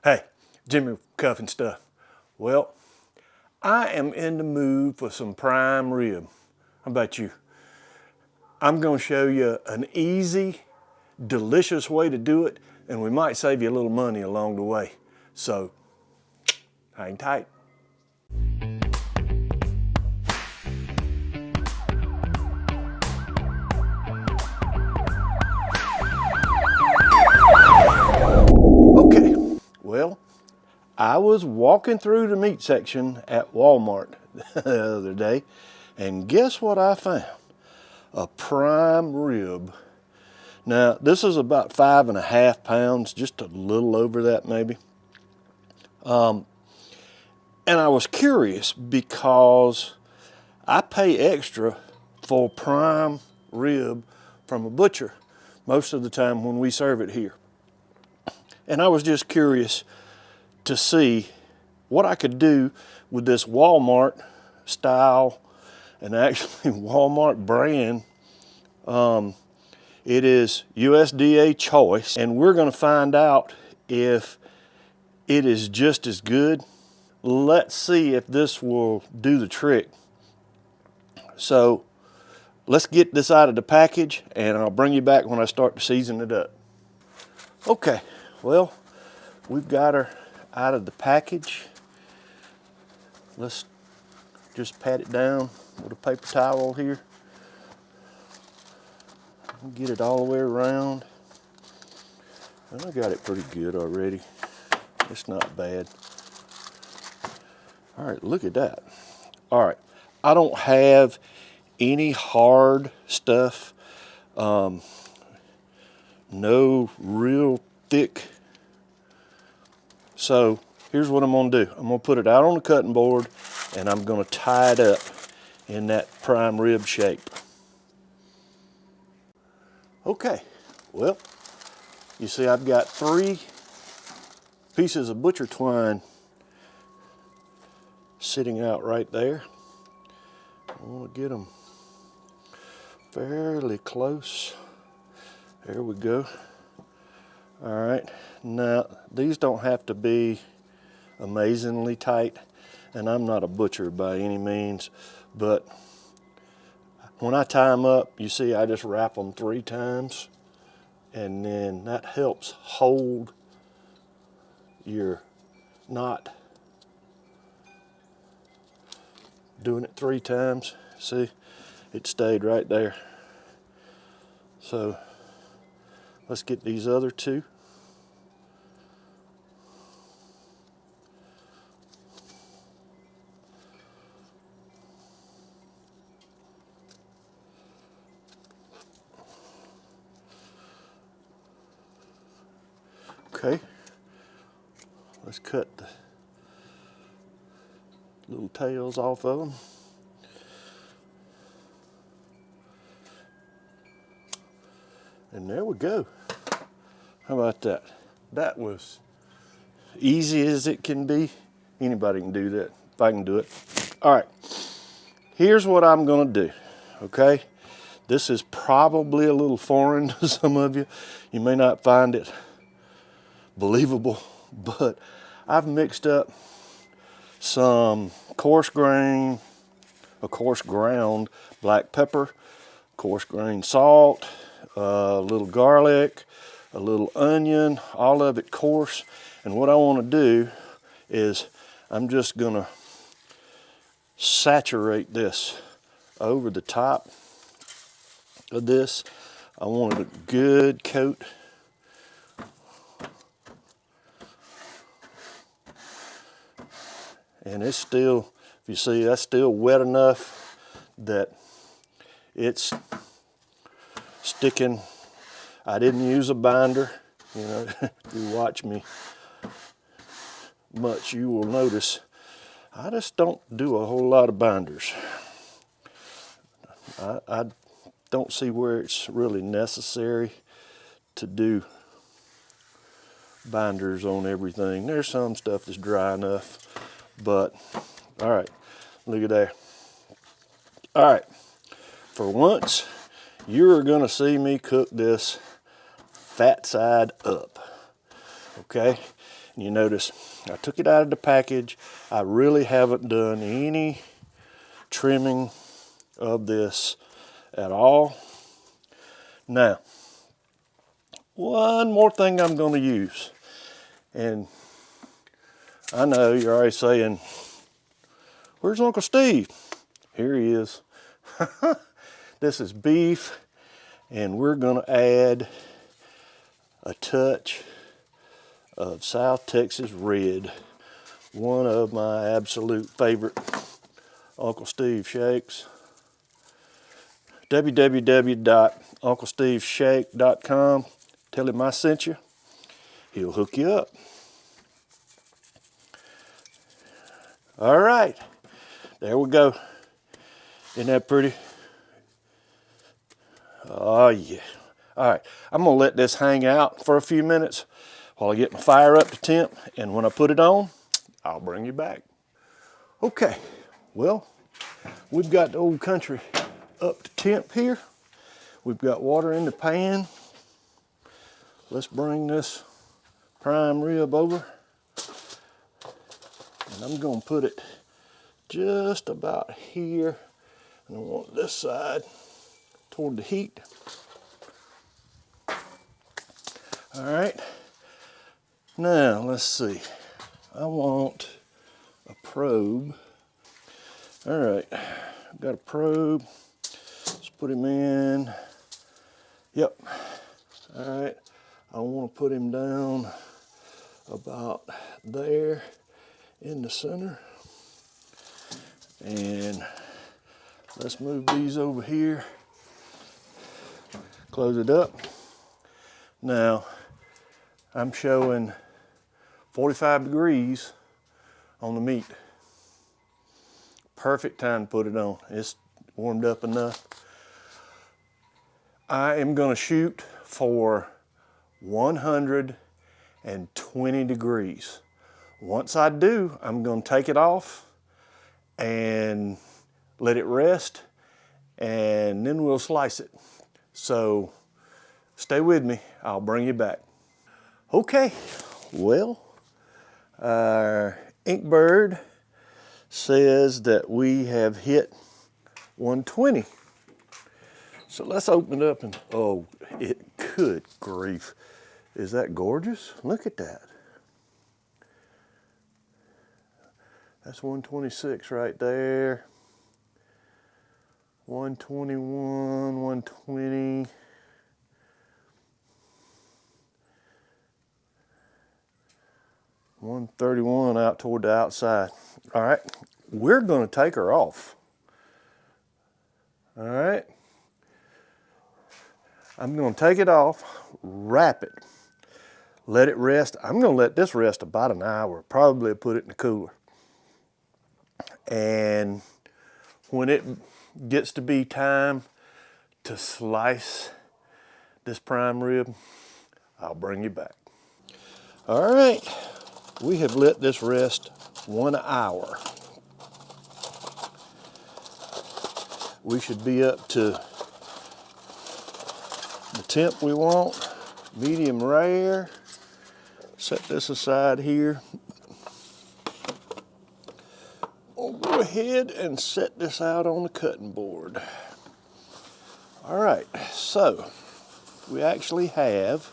Hey, Jimmy Cuffin Stuff. Well, I am in the mood for some prime rib. How about you? I'm going to show you an easy, delicious way to do it, and we might save you a little money along the way. So, hang tight. Okay, well, I was walking through the meat section at Walmart the other day, and guess what I found? A prime rib. Now, this is about 5.5 pounds, just a little over that maybe. And I was curious because I pay extra for prime rib from a butcher most of the time when we serve it here. And I was just curious to see what I could do with this Walmart style and actually Walmart brand. It is USDA choice, and we're going to find out if it is just as good. Let's see if this will do the trick. So let's get this out of the package, and I'll bring you back when I start to season it up. Okay, well, we've got her out of the package. Let's just pat it down with a paper towel here. Get it all the way around. And I got it pretty good already. It's not bad. All right, look at that. All right, I don't have any hard stuff. No real thick. So here's what I'm gonna do. I'm gonna put it out on the cutting board and I'm gonna tie it up in that prime rib shape. Okay, well, you see I've got 3 pieces of butcher twine sitting out right there. I want to get them fairly close. There we go. All right, now these don't have to be amazingly tight, and I'm not a butcher by any means, but when I tie them up, you see I just wrap them 3 times, and then that helps hold your knot. Doing it 3 times, see, it stayed right there. So let's get these other 2. Okay, let's cut the little tails off of them. And there we go. How about that? That was easy as it can be. Anybody can do that, if I can do it. All right, here's what I'm gonna do, okay? This is probably a little foreign to some of you. You may not find it believable, but I've mixed up some coarse ground black pepper, coarse grained salt, a little garlic, a little onion, all of it coarse. And what I want to do is I'm just gonna saturate this over the top of this. I want a good coat. And it's still, if you see, that's still wet enough that it's sticking. I didn't use a binder. You know, if you watch me much, you will notice I just don't do a whole lot of binders. I don't see where it's really necessary to do binders on everything. There's some stuff that's dry enough, but all right, look at that. All right, for once, you're gonna see me cook this fat side up, okay? And you notice I took it out of the package. I really haven't done any trimming of this at all. Now, one more thing I'm going to use, and I know you're already saying, where's Uncle Steve? Here he is. This is beef, and we're going to add a touch of South Texas Red, one of my absolute favorite Uncle Steve shakes. www.unclesteveshake.com. Tell him I sent you. He'll hook you up. All right, there we go. Isn't that pretty? Oh yeah. All right, I'm gonna let this hang out for a few minutes while I get my fire up to temp, and when I put it on, I'll bring you back. Okay, well, we've got the old country up to temp here. We've got water in the pan. Let's bring this prime rib over. And I'm gonna put it just about here. And I want this side toward the heat. All right, now let's see. I want a probe. All right, I've got a probe. Let's put him in. Yep, all right. I want to put him down about there in the center. And let's move these over here. Close it up. Now, I'm showing 45 degrees on the meat. Perfect time to put it on. It's warmed up enough. I am gonna shoot for 120 degrees. Once I do, I'm gonna take it off and let it rest, and then we'll slice it. So stay with me, I'll bring you back. Okay, well, our Inkbird says that we have hit 120. So let's open it up and, oh, good grief. Is that gorgeous? Look at that. That's 126 right there. 121, 120. $131 out toward the outside. All right, we're gonna take her off. All right. I'm gonna take it off, wrap it, let it rest. I'm gonna let this rest about an hour, probably put it in the cooler. And when it gets to be time to slice this prime rib, I'll bring you back. All right, we have let this rest 1 hour. We should be up to the temp we want, medium rare. Set this aside here. We'll go ahead and set this out on the cutting board. All right, so we actually have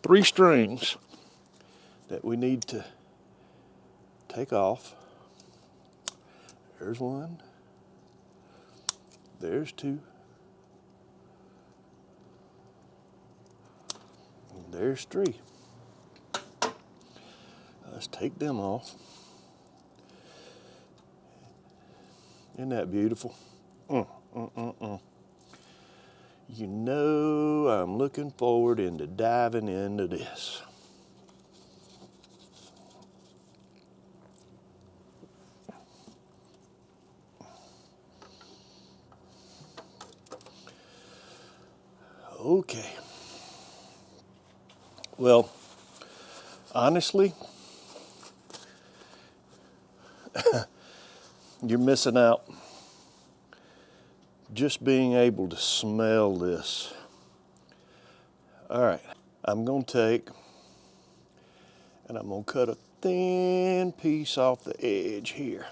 3 strings that we need to take off. There's 1, there's 2, and there's 3. Let's take them off. Isn't that beautiful? You know, I'm looking forward into diving into this. Okay. Well, honestly, you're missing out. Just being able to smell this. All right, I'm gonna take And I'm gonna cut a thin piece off the edge here.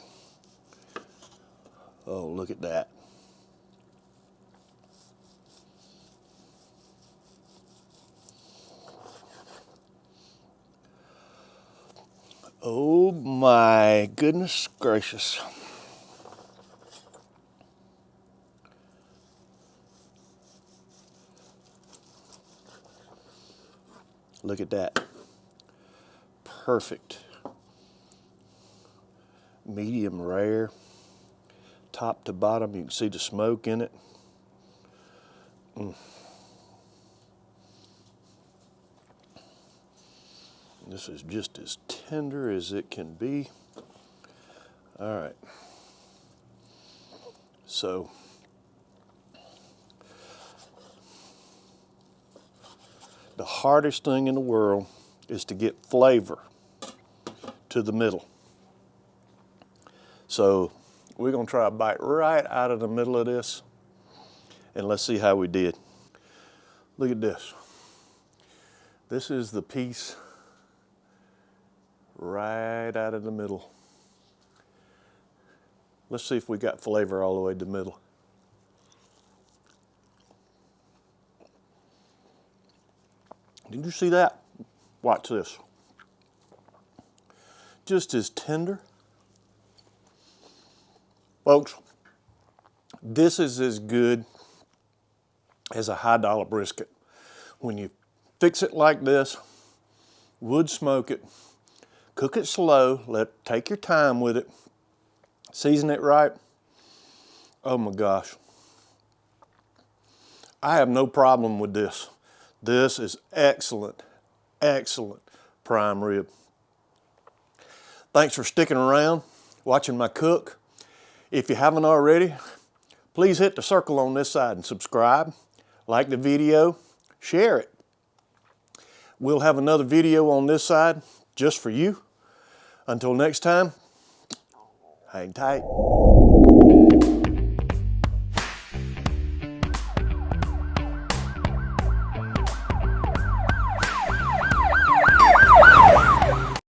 Oh, look at that. Oh my goodness gracious. Look at that. Perfect. Medium rare. Top to bottom, you can see the smoke in it. This is just as tender as it can be. All right. So, the hardest thing in the world is to get flavor to the middle. So, we're gonna try a bite right out of the middle of this, and let's see how we did. Look at this. This is the piece right out of the middle. Let's see if we got flavor all the way to the middle. Did you see that? Watch this. Just as tender. Folks, this is as good as a high-dollar brisket. When you fix it like this, wood smoke it, cook it slow, take your time with it, season it right. Oh my gosh. I have no problem with this. This is excellent, excellent prime rib. Thanks for sticking around, watching my cook. If you haven't already, please hit the circle on this side and subscribe. Like the video, share it. We'll have another video on this side just for you. Until next time, hang tight.